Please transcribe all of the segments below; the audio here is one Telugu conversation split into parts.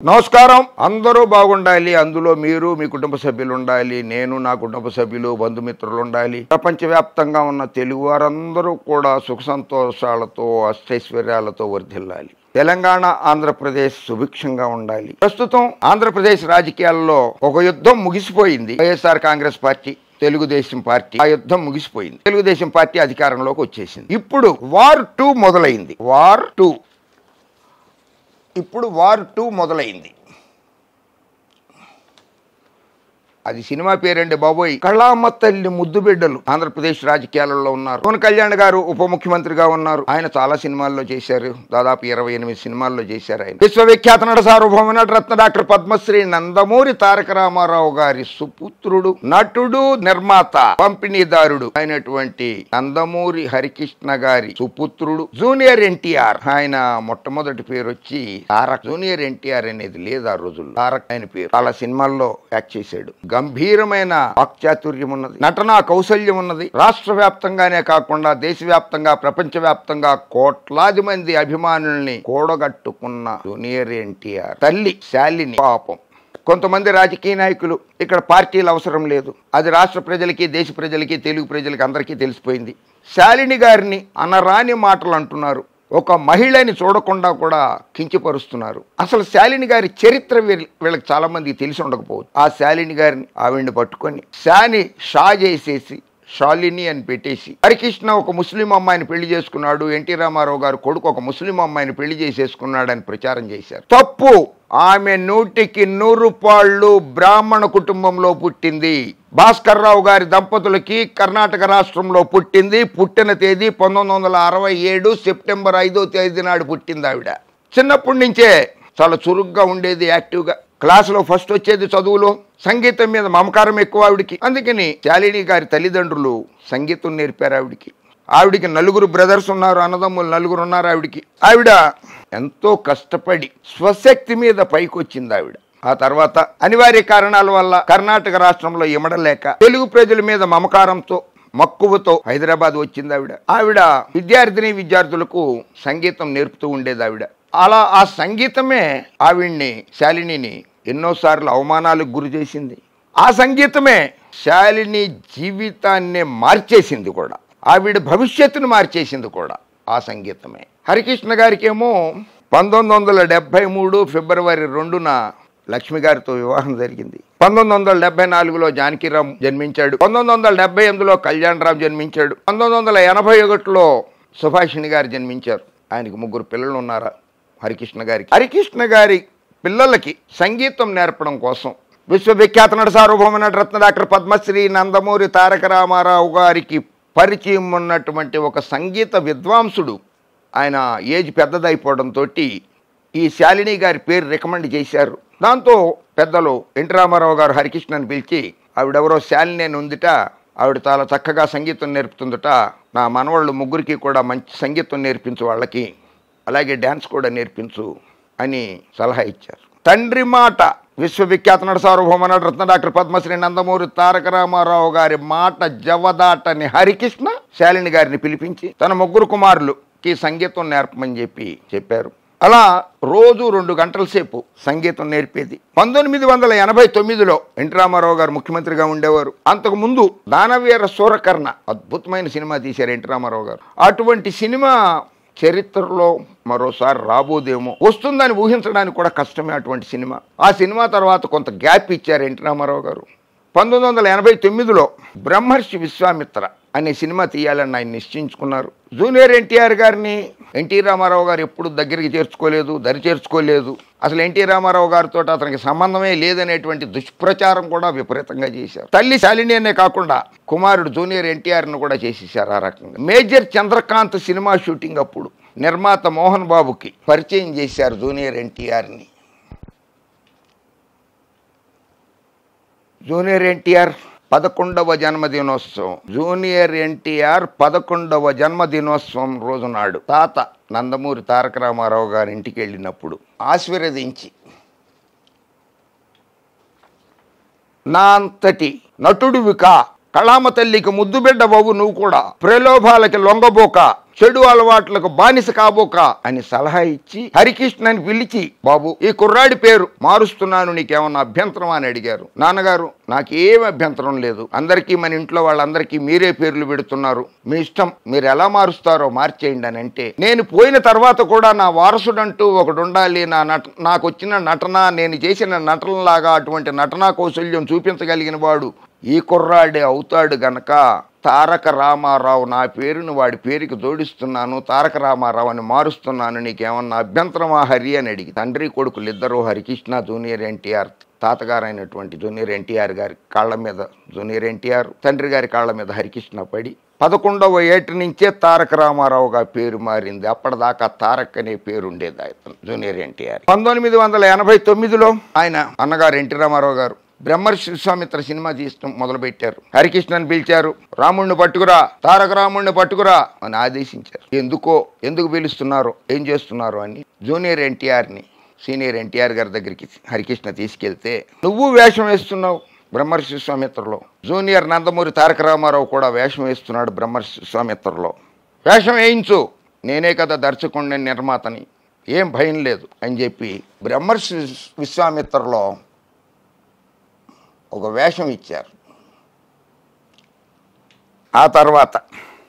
నమస్కారం. అందరూ బాగుండాలి, అందులో మీరు మీ కుటుంబ సభ్యులు ఉండాలి, నేను నా కుటుంబ సభ్యులు బంధుమిత్రులు ఉండాలి. ప్రపంచవ్యాప్తంగా ఉన్న తెలుగు వారందరూ కూడా సుఖ సంతోషాలతో అష్టైశ్వర్యాలతో వర్ధిల్లాలి. తెలంగాణ ఆంధ్రప్రదేశ్ సుభిక్షంగా ఉండాలి. ప్రస్తుతం ఆంధ్రప్రదేశ్ రాజకీయాల్లో ఒక యుద్ధం ముగిసిపోయింది. వైఎస్ఆర్ కాంగ్రెస్ పార్టీ, తెలుగుదేశం పార్టీ, ఆ యుద్ధం ముగిసిపోయింది. తెలుగుదేశం పార్టీ అధికారంలోకి వచ్చేసింది. ఇప్పుడు వార్ 2 మొదలైంది. వార్ 2 మొదలైంది. అది సినిమా పేరండి బాబోయ్. కళామ తల్లి ముద్దు బిడ్డలు ఆంధ్రప్రదేశ్ రాజకీయాలలో ఉన్నారు. పవన్ కళ్యాణ్ గారు ఉప ముఖ్యమంత్రిగా ఉన్నారు. ఆయన చాలా సినిమాల్లో చేశారు. దాదాపు 28 సినిమాల్లో చేశారు. ఆయన విశ్వవిఖ్యాత నట సార్వభౌమ నటరత్న డాక్టర్ పద్మశ్రీ నందమూరి తారక రామారావు గారి సుపుత్రుడు, నటుడు, నిర్మాత, పంపిణీదారుడు అయినటువంటి నందమూరి హరికృష్ణ గారి సుపుత్రుడు జూనియర్ ఎన్టీఆర్. ఆయన మొట్టమొదటి పేరు వచ్చి తారక్. జూనియర్ ఎన్టీఆర్ అనేది లేదు ఆ రోజుల్లో. తారక్ ఆయన పేరు. చాలా సినిమాల్లో యాక్ట్ చేశాడు. గంభీరమైన వాక్చాతుర్యం ఉన్నది, నటనా కౌశల్యం ఉన్నది. రాష్ట్ర వ్యాప్తంగానే కాకుండా దేశవ్యాప్తంగా, ప్రపంచవ్యాప్తంగా కోట్లాది మంది అభిమానుల్ని కూడగట్టుకున్న జూనియర్ ఎన్టీఆర్ తల్లి శాలిని. పాపం కొంతమంది రాజకీయ నాయకులు ఇక్కడ పార్టీలు అవసరం లేదు, అది రాష్ట్ర ప్రజలకి, దేశ ప్రజలకి, తెలుగు ప్రజలకి అందరికీ తెలిసిపోయింది. శాలిని గారిని అనరాని మాటలు అంటున్నారు. ఒక మహిళని చూడకుండా కూడా కించపరుస్తున్నారు. అసలు శాలిని గారి చరిత్ర వీళ్ళకి చాలా మందికి తెలిసి ఉండకపోవచ్చు. ఆ శాలిని గారిని ఆవిడ్ని పట్టుకొని షా చేసేసి శాలిని అని పెట్టేసి, హరికృష్ణ ఒక ముస్లిం అమ్మాయిని పెళ్లి చేసుకున్నాడు, ఎన్టీ రామారావు గారు కొడుకు ఒక ముస్లిం అమ్మాయిని పెళ్లి చేసేసుకున్నాడని ప్రచారం చేశారు. తప్పు. ఆమె 100కి 100 పాళ్ళు బ్రాహ్మణ కుటుంబంలో పుట్టింది. భాస్కర్ రావు గారి దంపతులకి కర్ణాటక రాష్ట్రంలో పుట్టింది. పుట్టిన తేదీ 1967 సెప్టెంబర్ 5వ తేదీ నాడు పుట్టింది ఆవిడ. చిన్నప్పటి నుంచే చాలా చురుగ్గా ఉండేది, యాక్టివ్గా. క్లాసులో ఫస్ట్ వచ్చేది చదువులో. సంగీతం మీద మమకారం ఎక్కువ ఆవిడికి. అందుకని శాలిని గారి తల్లిదండ్రులు సంగీతం నేర్పారు ఆవిడికి. ఆవిడికి 4 బ్రదర్స్ ఉన్నారు, అన్నదమ్ములు 4 ఉన్నారు ఆవిడికి. ఆవిడ ఎంతో కష్టపడి స్వశక్తి మీద పైకి వచ్చింది ఆవిడ. ఆ తర్వాత అనివార్య కారణాల వల్ల కర్ణాటక రాష్ట్రంలో ఇమడలేక తెలుగు ప్రజల మీద మమకారంతో, మక్కువతో హైదరాబాద్ వచ్చింది ఆవిడ. ఆవిడ విద్యార్థులకు సంగీతం నేర్పుతూ ఉండేది ఆవిడ. అలా ఆ సంగీతమే ఆవిడ్ని, శాలినిని ఎన్నోసార్లు అవమానాలకు గురి చేసింది. ఆ సంగీతమే శాలిని జీవితాన్ని మార్చేసింది కూడా, ఆవిడ భవిష్యత్తును మార్చేసింది కూడా ఆ సంగీతమే. హరికృష్ణ గారికి ఏమో 1973 ఫిబ్రవరి 2న లక్ష్మి గారితో వివాహం జరిగింది. 1974లో జానకిరామ్ జన్మించాడు. 1978లో కళ్యాణ్ రామ్ జన్మించాడు. 1981లో సుభాషిణి గారు జన్మించారు. ఆయనకి 3 పిల్లలు ఉన్నారు హరికృష్ణ గారి పిల్లలకి సంగీతం నేర్పడం కోసం విశ్వవిఖ్యాత నట సార్వభౌమ నటరత్న డాక్టర్ పద్మశ్రీ నందమూరి తారక రామారావు గారికి పరిచయం ఉన్నటువంటి ఒక సంగీత విద్వాంసుడు, ఆయన ఏజ్ పెద్దదైపోవడంతో ఈ శాలిని గారి పేరు రికమెండ్ చేశారు. దాంతో పెద్దలు ఎన్టీ రామారావు గారు హరికృష్ణని పిలిచి, ఆవిడెవరో శాలిని అని ఉందిట, ఆవిడ చాలా చక్కగా సంగీతం నేర్పుతుందట, నా మనవాళ్ళు 3కి కూడా మంచి సంగీతం నేర్పించు, వాళ్ళకి అలాగే డ్యాన్స్ కూడా నేర్పించు అని సలహా ఇచ్చారు. తండ్రి మాట, విశ్వవిఖ్యాత నట సార్వభౌమ నటరత్న డాక్టర్ పద్మశ్రీ నందమూరి తారక రామారావు గారి మాట జవదాటని హరికృష్ణ శాలిని గారిని పిలిపించి తన 3 కుమారులకి సంగీతం నేర్పమని చెప్పారు. అలా రోజు 2 గంటల సేపు సంగీతం నేర్పేది. 1989లో ఎన్టీ రామారావు గారు ముఖ్యమంత్రిగా ఉండేవారు. అంతకుముందు దానవీర సూరకర్ణ అద్భుతమైన సినిమా తీశారు ఎన్టీ రామారావు గారు. అటువంటి సినిమా చరిత్రలో మరోసారి రాబోదేమో, వస్తుందని ఊహించడానికి కూడా కష్టమే అటువంటి సినిమా. ఆ సినిమా తర్వాత కొంత గ్యాప్ ఇచ్చారు ఎన్టీ రామారావు గారు. 1989లో బ్రహ్మర్షి విశ్వామిత్ర అనే సినిమా తీయాలని ఆయన నిశ్చయించుకున్నారు. జూనియర్ ఎన్టీఆర్ గారిని ఎన్టీ రామారావు గారు ఎప్పుడు దగ్గరికి చేర్చుకోలేదు. అసలు ఎన్టీ రామారావు గారితో అతనికి సంబంధమే లేదనేటువంటి దుష్ప్రచారం కూడా విపరీతంగా చేశారు. తల్లి శాలిని అనే కాకుండా కుమారుడు జూనియర్ ఎన్టీఆర్ను కూడా చేసేసారు. ఆ రకంగా మేజర్ చంద్రకాంత్ సినిమా షూటింగ్ అప్పుడు నిర్మాత మోహన్ బాబుకి పరిచయం చేశారు జూనియర్ ఎన్టీఆర్ని. జూనియర్ ఎన్టీఆర్ 11వ జన్మదినోత్సవం. జూనియర్ ఎన్టీఆర్ 11వ జన్మదినోత్సవం రోజు నాడు తాత నందమూరి తారక రామారావు గారి ఇంటికి వెళ్ళినప్పుడు ఆశీర్వదించి, నా అంతటి నటుడివికా, కళామ తల్లికి ముద్దు బిడ్డ బాబు, నువ్వు కూడా ప్రలోభాలకి లొంగబోక, చెడు అలవాట్లకు బానిస కాబోక అని సలహా ఇచ్చి హరికృష్ణని పిలిచి, బాబు ఈ కుర్రాడి పేరు మారుస్తున్నాను, నీకేమన్నా అభ్యంతరం అని అడిగారు. నాన్నగారు నాకేం అభ్యంతరం లేదు, అందరికీ మన ఇంట్లో వాళ్ళందరికీ మీరే పేర్లు పెడుతున్నారు, మీ ఇష్టం, మీరు ఎలా మారుస్తారో మార్చేయండి అని అంటే, నేను పోయిన తర్వాత కూడా నా వారసుడంటూ ఒకడు ఉండాలి, నాకు వచ్చిన నటన, నేను చేసిన నటనలాగా అటువంటి నటనా కౌశల్యం చూపించగలిగిన వాడు ఈ కుర్రాడే అవుతాడు గనక తారక రామారావు నా పేరును వాడి పేరుకి జోడిస్తున్నాను, తారక రామారావు అని మారుస్తున్నాను, నీకేమన్నా అభ్యంతరమా హరి అని అడిగి, తండ్రి కొడుకులు ఇద్దరు హరికృష్ణ జూనియర్ ఎన్టీఆర్, తాతగారు అయినటువంటి జూనియర్ ఎన్టీఆర్ గారి కాళ్ళ మీద జూనియర్ ఎన్టీఆర్, తండ్రి గారి కాళ్ళ మీద హరికృష్ణ పడి 11వ ఏట నుంచే తారక రామారావుగా పేరు మారింది. అప్పటిదాకా తారక్ అనే పేరు ఉండేది ఆయన జూనియర్ ఎన్టీఆర్. 1989లో ఆయన అన్నగారు ఎన్టీ రామారావు గారు బ్రహ్మర్షి విశ్వామిత్ర సినిమా తీయడం మొదలుపెట్టారు. హరికృష్ణని పిలిచారు, రాముణ్ణి పట్టుకురా, తారక రాముణ్ణి పట్టుకురా అని ఆదేశించారు. ఎందుకు పిలుస్తున్నారు, ఏం చేస్తున్నారు అని జూనియర్ ఎన్టీఆర్ని సీనియర్ ఎన్టీఆర్ గారి దగ్గరికి హరికృష్ణ తీసుకెళ్తే, నువ్వు వేషం వేస్తున్నావు బ్రహ్మర్షి విశ్వామిత్రలో, జూనియర్ నందమూరి తారక రామారావు కూడా వేషం వేస్తున్నాడు బ్రహ్మర్షి విశ్వామిత్రలో, వేషం వేయించు, నేనే కదా దర్శకుడిని నిర్మాతని, ఏం భయం లేదు అని చెప్పి బ్రహ్మర్షి విశ్వామిత్రలో ఒక వేషం ఇచ్చారు. ఆ తర్వాత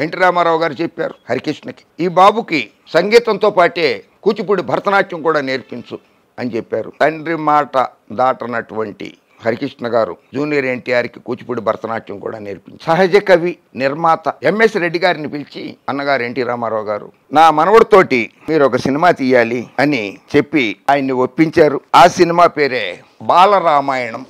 ఎన్టీ రామారావు గారు చెప్పారు హరికృష్ణకి, ఈ బాబుకి సంగీతంతో పాటే కూచిపూడి భరతనాట్యం కూడా నేర్పించు అని చెప్పారు. తండ్రి మాట దాటనటువంటి హరికృష్ణ గారు జూనియర్ ఎన్టీఆర్కి కూచిపూడి భరతనాట్యం కూడా నేర్పించారు. సహజ కవి నిర్మాత ఎంఎస్ రెడ్డి గారిని పిలిచి, అన్నగారు ఎన్టీ రామారావు గారు నా మనవడితోటి మీరు ఒక సినిమా తీయాలి అని చెప్పి ఆయన్ని ఒప్పించారు. ఆ సినిమా పేరే బాలరామాయణం.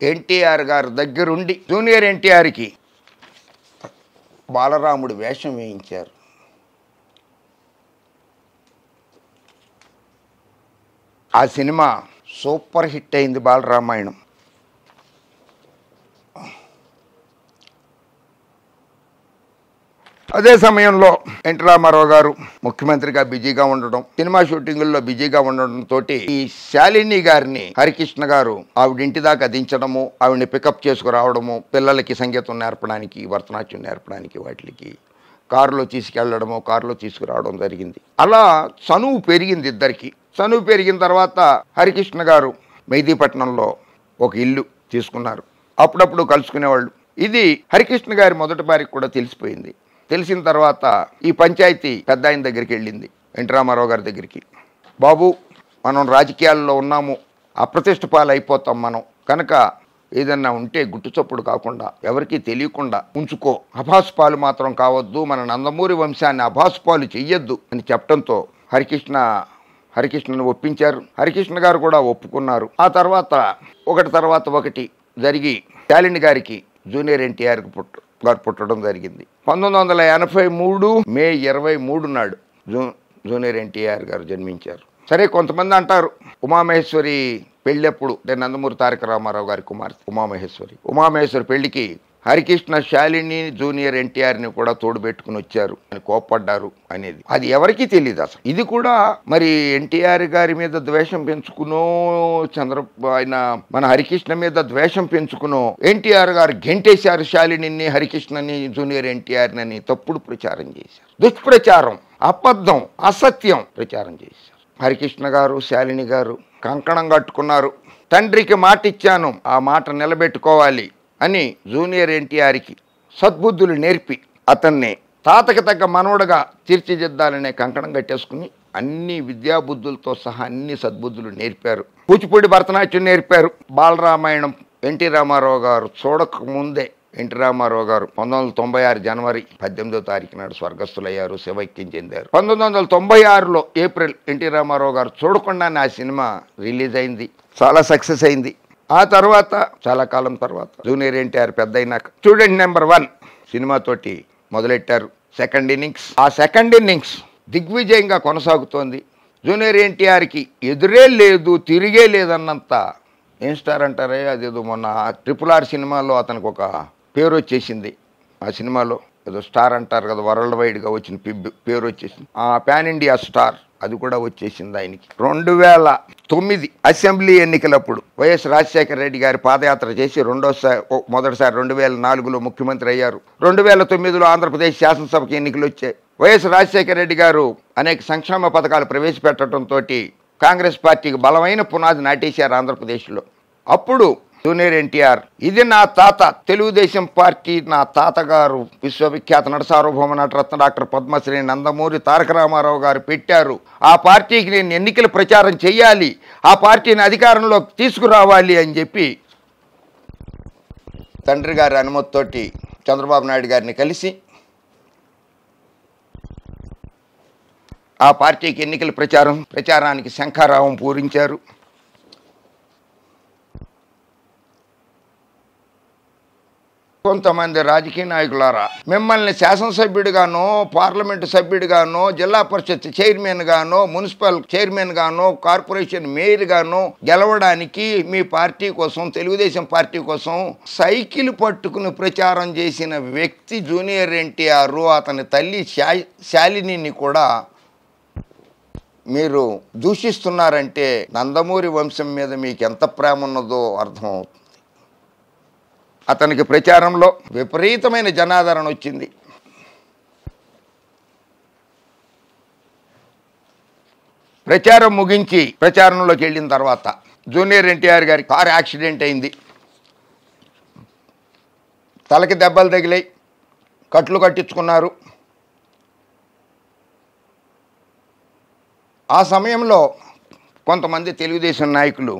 ఎన్టీఆర్ గారు దగ్గరుండి జూనియర్ ఎన్టీఆర్కి బాలరాముడు వేషం వేయించారు. ఆ సినిమా సూపర్ హిట్ అయింది బాలరామాయణం. అదే సమయంలో ఎన్టీ రామారావు గారు ముఖ్యమంత్రిగా బిజీగా ఉండడం, సినిమా షూటింగుల్లో బిజీగా ఉండడంతో ఈ శాలిని గారిని హరికృష్ణ గారు ఆవిడింటి దాకా దించడము, ఆవిడని పికప్ చేసుకురావడము, పిల్లలకి సంగీతం నేర్పడానికి, భరతనాట్యం నేర్పడానికి వాటికి కారులో తీసుకెళ్లడము, కారులో తీసుకురావడం జరిగింది. అలా చనువు పెరిగింది ఇద్దరికి. చనువు పెరిగిన తర్వాత హరికృష్ణ గారు మెహదీపట్నంలో ఒక ఇల్లు తీసుకున్నారు. అప్పుడప్పుడు కలుసుకునేవాళ్ళు. ఇది హరికృష్ణ గారి మొదటి భార్యకి కూడా తెలిసిపోయింది. తెలిసిన తర్వాత ఈ పంచాయతీ పెద్ద ఆయన దగ్గరికి వెళ్ళింది, ఎన్టీ రామారావు గారి దగ్గరికి. బాబు, మనం రాజకీయాల్లో ఉన్నాము, అప్రతిష్ట పాలు అయిపోతాం మనం, కనుక ఏదన్నా ఉంటే గుట్టు చప్పుడు కాకుండా ఎవరికీ తెలియకుండా ఉంచుకో, అభాసుపాలు మాత్రం కావద్దు, మన నందమూరి వంశాన్ని అభాసుపాలు చెయ్యొద్దు అని చెప్పడంతో హరికృష్ణను ఒప్పించారు. హరికృష్ణ గారు కూడా ఒప్పుకున్నారు. ఆ తర్వాత ఒకటి జరిగి శాలిని గారికి జూనియర్ ఎన్టీఆర్ గారు పుట్టడం జరిగింది. 1983 మే 23 నాడు జూనియర్ ఎన్టీఆర్ గారు జన్మించారు. సరే, కొంతమంది అంటారు ఉమామహేశ్వరి పెళ్ళప్పుడు, నందమూరి తారక రామారావు గారి కుమార్తె ఉమామహేశ్వరి పెళ్లికి హరికృష్ణ శాలిని జూనియర్ ఎన్టీఆర్ని కూడా తోడు పెట్టుకుని వచ్చారు అని కోప్పడ్డారు అనేది. అది ఎవరికీ తెలియదు అసలు. ఇది కూడా మరి ఎన్టీఆర్ గారి మీద ద్వేషం పెంచుకునో, ఆయన మన హరికృష్ణ మీద ద్వేషం పెంచుకునో ఎన్టీఆర్ గారు గెంటేశారు శాలిని, హరికృష్ణని, జూనియర్ ఎన్టీఆర్ని అని తప్పుడు ప్రచారం చేశారు. దుష్ప్రచారం, అబద్ధం, అసత్యం ప్రచారం చేశారు. హరికృష్ణ గారు, శాలిని గారు కంకణం కట్టుకున్నారు. తండ్రికి మాట ఇచ్చాను, ఆ మాట నిలబెట్టుకోవాలి అని జూనియర్ ఎన్టీఆర్కి సద్బుద్ధులు నేర్పి అతన్ని తాతకి తగ్గ మనవడుగా తీర్చిదిద్దాలనే కంకణం కట్టేసుకుని అన్ని విద్యాబుద్ధులతో సహా అన్ని సద్బుద్ధులు నేర్పారు. కూచిపూడి భరతనాట్యం నేర్పారు. బాలరామాయణం ఎన్టీ రామారావు గారు చూడకముందే ఎన్టీ రామారావు గారు 1996 జనవరి 18వ తారీఖు నాడు స్వర్గస్థులయ్యారు, శివైక్యం చెందారు. 1996లో ఏప్రిల్ ఎన్టీ రామారావు గారు చూడకుండానే ఆ సినిమా రిలీజ్ అయింది, చాలా సక్సెస్ అయింది. ఆ తర్వాత చాలా కాలం తర్వాత జూనియర్ ఎన్టీఆర్ పెద్ద అయినాక స్టూడెంట్ నెంబర్ 1 సినిమాతోటి మొదలెట్టారు సెకండ్ ఇన్నింగ్స్. ఆ సెకండ్ ఇన్నింగ్స్ దిగ్విజయంగా కొనసాగుతోంది. జూనియర్ ఎన్టీఆర్కి ఎదురే లేదు, తిరిగే లేదన్నంత ఏం స్టార్ అంటారే, అదేదో మొన్న RRR సినిమాలో అతనికి ఒక పేరు వచ్చేసింది. ఆ సినిమాలో ఏదో స్టార్ అంటారు కదా, వరల్డ్ వైడ్గా వచ్చిన పేరు వచ్చేసింది. పాన్ ఇండియా స్టార్ అది కూడా వచ్చేసింది ఆయనకి. 2009 అసెంబ్లీ ఎన్నికలప్పుడు వైఎస్ రాజశేఖర రెడ్డి గారి పాదయాత్ర చేసి మొదటిసారి 2004లో ముఖ్యమంత్రి అయ్యారు. 2009లో ఆంధ్రప్రదేశ్ శాసనసభకి ఎన్నికలు వచ్చాయి. వైఎస్ రాజశేఖర రెడ్డి గారు అనేక సంక్షేమ పథకాలు ప్రవేశపెట్టడంతో కాంగ్రెస్ పార్టీకి బలమైన పునాది నాటేశారు ఆంధ్రప్రదేశ్లో. అప్పుడు జూనియర్ ఎన్టీఆర్, ఇది నా తాత, తెలుగుదేశం పార్టీ నా తాతగారు విశ్వవిఖ్యాత నట సార్వభౌమ నటరత్న డాక్టర్ పద్మశ్రీ నందమూరి తారక రామారావు గారు పెట్టారు. ఆ పార్టీకి నేను ఎన్నికల ప్రచారం చేయాలి, ఆ పార్టీని అధికారంలోకి తీసుకురావాలి అని చెప్పి తండ్రి గారి అనుమతితోటి చంద్రబాబు నాయుడు గారిని కలిసి ఆ పార్టీకి ఎన్నికల ప్రచారానికి శంఖారావం పూరించారు. కొంతమంది రాజకీయ నాయకులారా, మిమ్మల్ని శాసనసభ్యుడిగానో, పార్లమెంటు సభ్యుడిగానో, జిల్లా పరిషత్ చైర్మన్ గానో, మున్సిపల్ చైర్మన్ గానో, కార్పొరేషన్ మేయర్ గానో గెలవడానికి మీ పార్టీ కోసం, తెలుగుదేశం పార్టీ కోసం సైకిల్ పట్టుకుని ప్రచారం చేసిన వ్యక్తి జూనియర్ ఎన్టీఆర్. అతని తల్లి శాలినిని కూడా మీరు దూషిస్తున్నారంటే నందమూరి వంశం మీద మీకు ఎంత ప్రేమ ఉన్నదో అర్థమవుతుంది. అతనికి ప్రచారంలో విపరీతమైన జనాదరణ వచ్చింది. ప్రచారం ముగించి ప్రచారంలోకి వెళ్ళిన తర్వాత జూనియర్ ఎన్టీఆర్ గారి కారు యాక్సిడెంట్ అయింది. తలకి దెబ్బలు తగిలాయి, కట్లు కట్టించుకున్నారు. ఆ సమయంలో కొంతమంది తెలుగుదేశం నాయకులు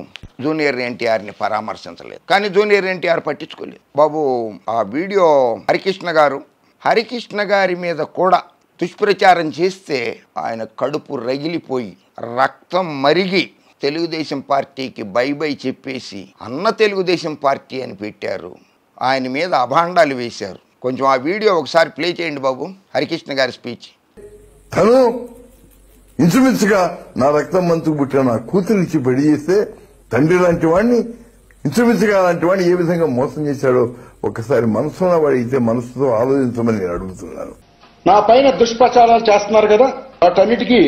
జూనియర్ ఎన్టీఆర్ని పరామర్శించలేదు, కానీ జూనియర్ ఎన్టీఆర్ పట్టించుకోలేదు. బాబు, ఆ వీడియో హరికృష్ణ గారి మీద కూడా దుష్ప్రచారం చేస్తే ఆయన కడుపు రగిలిపోయి రక్తం మరిగి తెలుగుదేశం పార్టీకి బై చెప్పేసి అన్న తెలుగుదేశం పార్టీ అని పెట్టారు. ఆయన మీద అభాండాలు వేశారు. కొంచెం ఆ వీడియో ఒకసారి ప్లే చేయండి బాబు. హరికృష్ణ గారి స్పీచ్. ఇంచుమించుగా నా రక్తం మంచుకు పుట్టిన నా కూతురిచ్చి పెళ్లి చేస్తే తండ్రి లాంటి వాడిని, ఇంచుమించుగా లాంటి వాడిని ఏ విధంగా మోసం చేశాడో ఒకసారి మనసున్న వాడితే మనసుతో ఆలోచించమని నేను అడుగుతున్నాను. నా పైన దుష్ప్రచారాలు చేస్తున్నారు కదా, వాటన్నిటికీ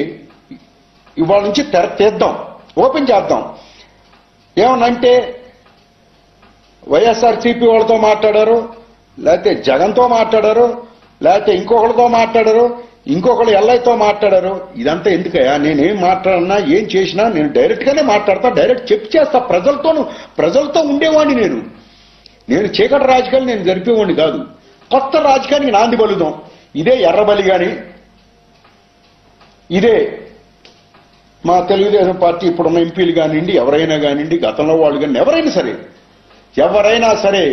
ఇవాళ నుంచి తెర తీద్దాం, ఓపెన్ చేద్దాం. ఏమనంటే వైఎస్ఆర్సీపీ వాళ్ళతో మాట్లాడారు, లేకపోతే జగన్తో మాట్లాడారు, లేకపోతే ఇంకొకరితో మాట్లాడారు, ఇంకొకరు ఎల్ఐతో మాట్లాడారు. ఇదంతా ఎందుకయ్యా? నేనేం మాట్లాడినా ఏం చేసినా నేను డైరెక్ట్ గానే మాట్లాడతా, డైరెక్ట్ చేస్తా. ప్రజలతో ఉండేవాడిని నేను చీకటి రాజకీయాలు నేను జరిపేవాడిని కాదు. కొత్త రాజకీయానికి నాంది బలుదాం. ఇదే ఎర్రబలి గాని, ఇదే మా తెలుగుదేశం పార్టీ ఇప్పుడున్న ఎంపీలు కానివ్వండి, ఎవరైనా కానివ్వండి, గతంలో వాళ్ళు కానీ ఎవరైనా సరే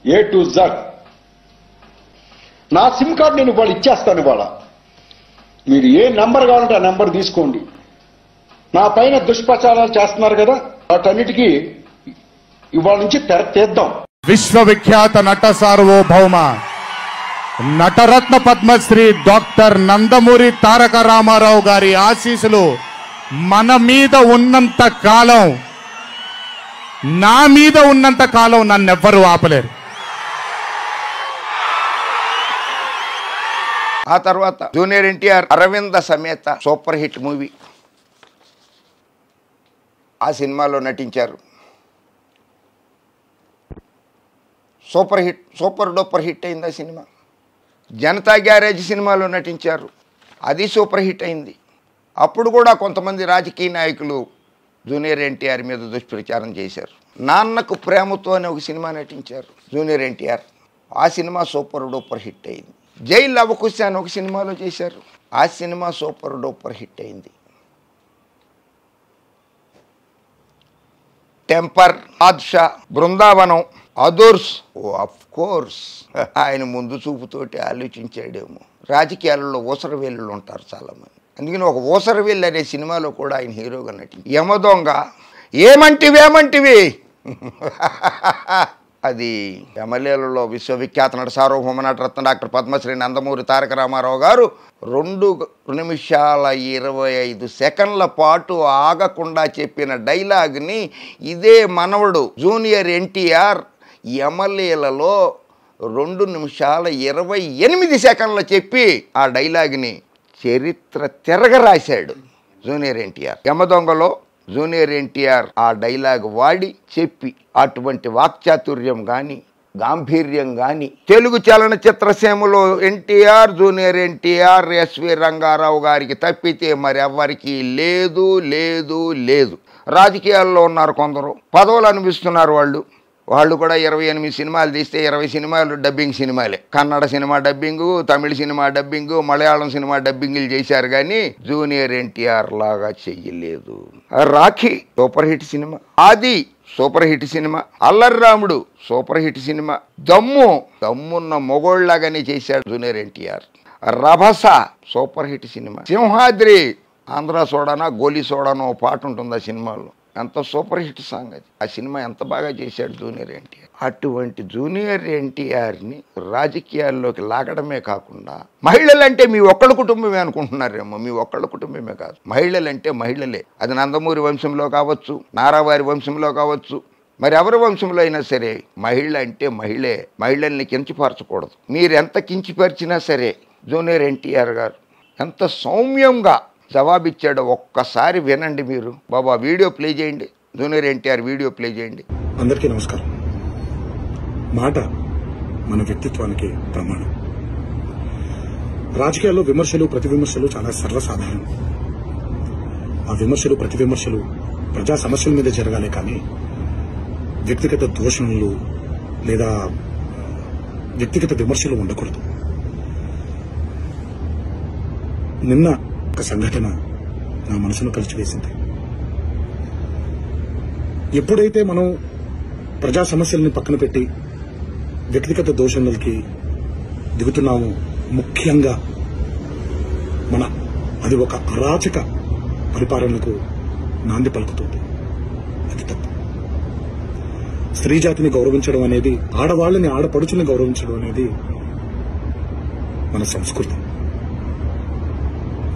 ఏ టు జడ్ నా సిమ్ కార్డు నేను ఇవాళ ఇచ్చేస్తాను. ఇవాళ మీరు ఏ నెంబర్ కావాలంటే ఆ నెంబర్ తీసుకోండి. నా పైన దుష్ప్రచారాలు చేస్తున్నారు కదా, వాటన్నిటికీ ఇవాళ నుంచి తెర తీద్దాం. విశ్వవిఖ్యాత నట సార్వభౌమ నటరత్న పద్మశ్రీ డాక్టర్ నందమూరి తారక రామారావు గారి ఆశీస్సులు మన మీద ఉన్నంత కాలం, నా మీద ఉన్నంత కాలం నన్నెవ్వరూ ఆపలేరు. ఆ తర్వాత junior NTR Aravinda Sametha super hit movie, ఆ సినిమాలో నటించారు. సూపర్ డూపర్ హిట్ అయింది ఆ సినిమా. జనతా గ్యారేజ్ సినిమాలో నటించారు, అది సూపర్ హిట్ అయింది. అప్పుడు కూడా కొంతమంది రాజకీయ నాయకులు జూనియర్ ఎన్టీఆర్ మీద దుష్ప్రచారం చేశారు. నాన్నకు ప్రేమతో అనే ఒక సినిమా నటించారు జూనియర్ ఎన్టీఆర్, ఆ సినిమా సూపర్ డూపర్ హిట్ అయింది. జైలు అవకుశ అని ఒక సినిమాలో చేశారు, ఆ సినిమా సూపర్ డూపర్ హిట్ అయింది. టెంపర్, బాద్షా, బృందావనం, అదూర్స్, ఆఫ్ కోర్స్ ఆయన ముందు చూపుతోటి ఆలోచించాడేమో. రాజకీయాలలో ఊసరవేళ్ళు ఉంటారు చాలామంది, అందుకని ఒక ఊసరవేళ్ళు అనే సినిమాలో కూడా ఆయన హీరోగా నటించారు. యమదొంగ, ఏమంటివి అది ఎమ్మెల్యేలలో విశ్వవిఖ్యాత నట సార్వభౌమ నటరత్న డాక్టర్ పద్మశ్రీ నందమూరి తారక రామారావు గారు 2 నిమిషాల 25 సెకండ్ల పాటు ఆగకుండా చెప్పిన డైలాగ్ని ఇదే మనవడు జూనియర్ ఎన్టీఆర్ ఎమ్మెల్యేలలో 2 నిమిషాల 28 సెకండ్లు చెప్పి ఆ డైలాగ్ని చరిత్ర తిరగరాశాడు జూనియర్ ఎన్టీఆర్. యమదొంగలో జూనియర్ ఎన్టీఆర్ ఆ డైలాగ్ వాడి చెప్పి అటువంటి వాక్చాతుర్యం కానీ గాంభీర్యం కానీ తెలుగు చలనచిత్ర సీమలో ఎన్టీఆర్, జూనియర్ ఎన్టీఆర్, ఎస్వి రంగారావు గారికి తప్పితే మరెవ్వరికి లేదు లేదు లేదు. రాజకీయాల్లో ఉన్నారు కొందరు, పదవులు అనిపిస్తున్నారు వాళ్ళు కూడా 28 సినిమాలు తీస్తే 20 సినిమాలు డబ్బింగ్ సినిమాలే. కన్నడ సినిమా డబ్బింగు, తమిళ సినిమా డబ్బింగు, మలయాళం సినిమా డబ్బింగ్లు చేశారు కానీ జూనియర్ ఎన్టీఆర్ లాగా చెయ్యలేదు. రాఖీ సూపర్ హిట్ సినిమా, ఆది సూపర్ హిట్ సినిమా, అల్లరి రాముడు సూపర్ హిట్ సినిమా, దమ్మున్న మొగోళ్లాగానే చేశాడు junior NTR. Rabhasa super hit సినిమా, సింహాద్రి ఆంధ్ర సోడానా గోలీ సోడానో పాట ఉంటుంది ఆ సినిమాలో, ఎంత సూపర్ హిట్ సాంగ్ అది. ఆ సినిమా ఎంత బాగా చేశాడు జూనియర్ ఎన్టీఆర్. అటువంటి జూనియర్ ఎన్టీఆర్ని రాజకీయాల్లోకి లాగడమే కాకుండా, మహిళలంటే మీ ఒక్కళ్ళ కుటుంబమే అనుకుంటున్నారేమో, మీ ఒక్కళ్ళ కుటుంబమే కాదు, మహిళలంటే మహిళలే. అది నందమూరి వంశంలో కావచ్చు, నారావారి వంశంలో కావచ్చు, మరి ఎవరి వంశంలో అయినా సరే మహిళ అంటే మహిళే. మహిళల్ని కించపరచకూడదు. మీరు ఎంత కించపరిచినా సరే జూనియర్ ఎన్టీఆర్ గారు ఎంత సౌమ్యంగా జవాబిచ్చాడో ఒక్కసారి వినండి మీరు. బాబా వీడియో ప్లే చేయండి, జూనియర్ ఎన్టీఆర్ వీడియో ప్లే చేయండి. అందరికీ నమస్కారం. మాట మన వ్యక్తిత్వానికి ప్రమాణం. రాజకీయాల్లో విమర్శలు ప్రతి విమర్శలు చాలా సర్వసాధారణం. ఆ విమర్శలు ప్రతి విమర్శలు ప్రజా సమస్యల మీద జరగాలి కానీ వ్యక్తిగత దోషణలు లేదా వ్యక్తిగత విమర్శలు ఉండకూడదు. నిన్న ఒక సంఘటన నా మనసును కలిచివేసింది. ఎప్పుడైతే మనం ప్రజా సమస్యల్ని పక్కన పెట్టి వ్యక్తిగత దోషణలకి దిగుతున్నామో, ముఖ్యంగా అది ఒక అరాచక పరిపాలనకు నాంది పలుకుతుంది. అది తప్పు. స్త్రీ జాతిని గౌరవించడం అనేది, ఆడవాళ్ళని ఆడపడుచుని గౌరవించడం అనేది మన సంస్కృతి.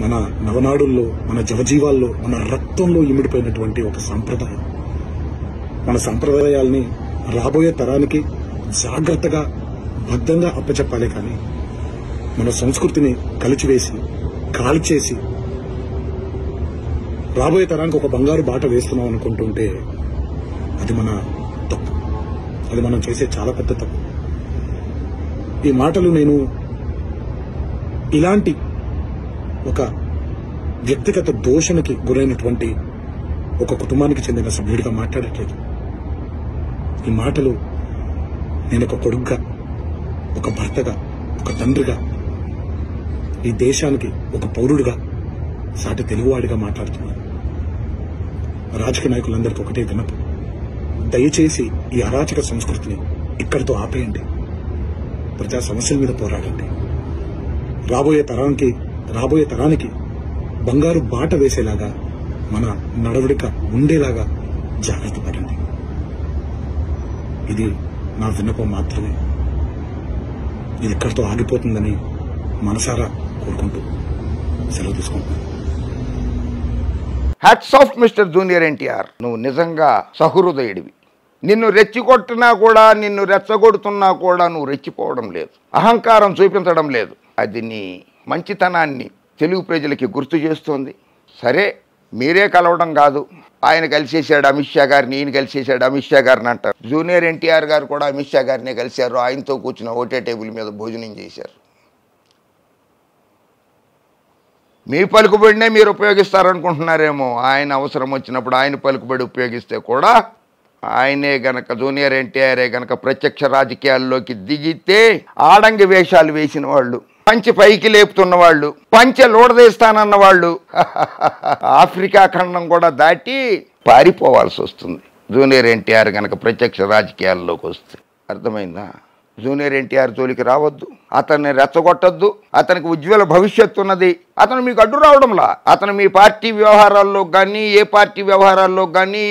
మన నవనాడుల్లో, మన జవజీవాల్లో, మన రక్తంలో ఇమిడిపోయినటువంటి ఒక సంప్రదాయం. మన సంప్రదాయాల్ని రాబోయే తరానికి జాగ్రత్తగా భద్రంగా అప్పచెప్పాలి కానీ మన సంస్కృతిని కలిచివేసి కాల్చేసి రాబోయే తరానికి ఒక బంగారు బాట వేస్తున్నాం అనుకుంటుంటే అది మన తప్పు. అది మనం చేసే చాలా పెద్ద తప్పు. ఈ మాటలు నేను ఇలాంటి ఒక వ్యక్తిగత దోషణకి గురైనటువంటి ఒక కుటుంబానికి చెందిన సభ్యుడిగా మాట్లాడట్లేదు. ఈ మాటలు నేను ఒక కొడుకుగా, ఒక భర్తగా, ఒక తండ్రిగా, ఈ దేశానికి ఒక పౌరుడిగా, సాటి తెలుగువాడిగా మాట్లాడుతున్నాను. రాజకీయ నాయకులందరికీ ఒకటే విన్నపం, దయచేసి ఈ అరాచక సంస్కృతిని ఇక్కడితో ఆపేయండి. ప్రజా సమస్యల మీద పోరాడండి. రాబోయే తరానికి బంగారు బాట వేసేలాగా మన నడవడిక ఉండేలాగా జాగ్రత్త పడండి. ఇది నా విన్నపం మాత్రమే. ఇది ఇక్కడితో ఆగిపోతుందని మనసారా కోరుకుంటూ సెలవు తీసుకుంటున్నాను. Hats off mister junior NTR. నువ్వు నిజంగా సహృదయుడివి. నిన్ను రెచ్చికొట్టినా కూడా, నిన్ను రెచ్చగొడుతున్నా కూడా నువ్వు రెచ్చిపోవడం లేదు, అహంకారం చూపించడం లేదు. అది నీ మంచితనాన్ని తెలుగు ప్రజలకి గుర్తు చేస్తోంది. సరే, మీరే కలవడం కాదు, ఆయన కలిసేసాడు అమిత్ షా గారిని, ఈయన కలిసేసాడు అమిత్ షా గారిని అంటారు. జూనియర్ ఎన్టీఆర్ గారు కూడా అమిత్ షా గారినే కలిశారు. ఆయనతో కూర్చున్న ఒకటే టేబుల్ మీద భోజనం చేశారు. మీ పలుకుబడినే మీరు ఉపయోగిస్తారనుకుంటున్నారేమో. ఆయన అవసరం వచ్చినప్పుడు ఆయన పలుకుబడి ఉపయోగిస్తే కూడా ఆయనే గనక, జూనియర్ ఎన్టీఆరే గనక ప్రత్యక్ష రాజకీయాల్లోకి దిగితే ఆడంగి వేషాలు వేసిన వాళ్ళు, పంచె పైకి లేపుతున్న వాళ్ళు, పంచె లోడదీస్తానన్న వాళ్ళు ఆఫ్రికా ఖండం కూడా దాటి పారిపోవాల్సి వస్తుంది జూనియర్ ఎన్టీఆర్ గనక ప్రత్యక్ష రాజకీయాల్లోకి వస్తే. అర్థమైందా? జూనియర్ ఎన్టీఆర్ జోలికి రావద్దు, అతన్ని రెచ్చగొట్టద్దు. అతనికి ఉజ్వల భవిష్యత్తు ఉన్నది. అతను మీకు అడ్డు రావడంలా. అతను మీ పార్టీ వ్యవహారాల్లో కానీ, ఏ పార్టీ వ్యవహారాల్లో కానీ,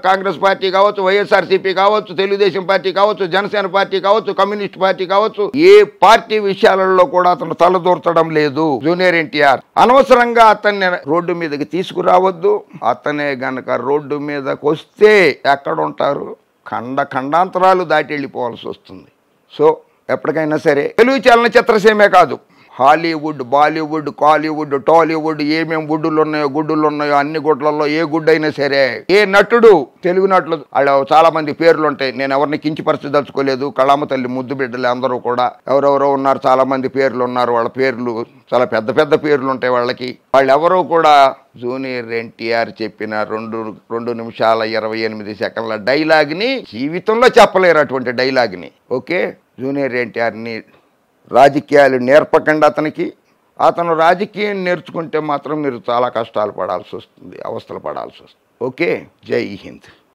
కాంగ్రెస్ పార్టీ కావచ్చు, వైఎస్ఆర్సీపీ కావచ్చు, తెలుగుదేశం పార్టీ కావచ్చు, జనసేన పార్టీ కావచ్చు, కమ్యూనిస్ట్ పార్టీ కావచ్చు, ఏ పార్టీ విషయాలలో కూడా అతను తలదూర్చడం లేదు జూనియర్ ఎన్టీఆర్. అనవసరంగా అతన్ని రోడ్డు మీదకి తీసుకురావద్దు. అతనే గనక రోడ్డు మీదకి వస్తే ఎక్కడుంటారు? ఖండాంతరాలు దాటి వెళ్ళిపోవాల్సి వస్తుంది. సో ఎప్పటికైనా సరే తెలుగు చలనచిత్రసీమే కాదు, హాలీవుడ్, బాలీవుడ్, కాలీవుడ్, టాలీవుడ్ ఏమేమి గుడ్డులు ఉన్నాయో అన్ని గుడ్లలో ఏ గుడ్డు అయినా సరే, ఏ నటుడు, తెలుగు నటులు వాళ్ళు చాలా మంది పేర్లు ఉంటాయి. నేను ఎవరిని కించపరచదలుచుకోలేదు. కళామ తల్లి ముద్దు బిడ్డలు అందరూ కూడా ఎవరెవరో ఉన్నారు, చాలా మంది పేర్లు ఉన్నారు. వాళ్ళ పేర్లు చాలా పెద్ద పెద్ద పేర్లు ఉంటాయి వాళ్ళకి. వాళ్ళెవరూ కూడా జూనియర్ ఎన్టీఆర్ చెప్పిన 2 నిమిషాల 28 సెకండ్ల డైలాగ్ని జీవితంలో చెప్పలేరు. అటువంటి డైలాగ్ని ఓకే, జూనియర్ ఎన్టీఆర్ని రాజకీయాలు నేర్పకండి అతనికి. అతను రాజకీయం నేర్చుకుంటే మాత్రం మీరు చాలా కష్టాలు పడాల్సి వస్తుంది, అవస్థలు పడాల్సి వస్తుంది. ఓకే, జై హింద్.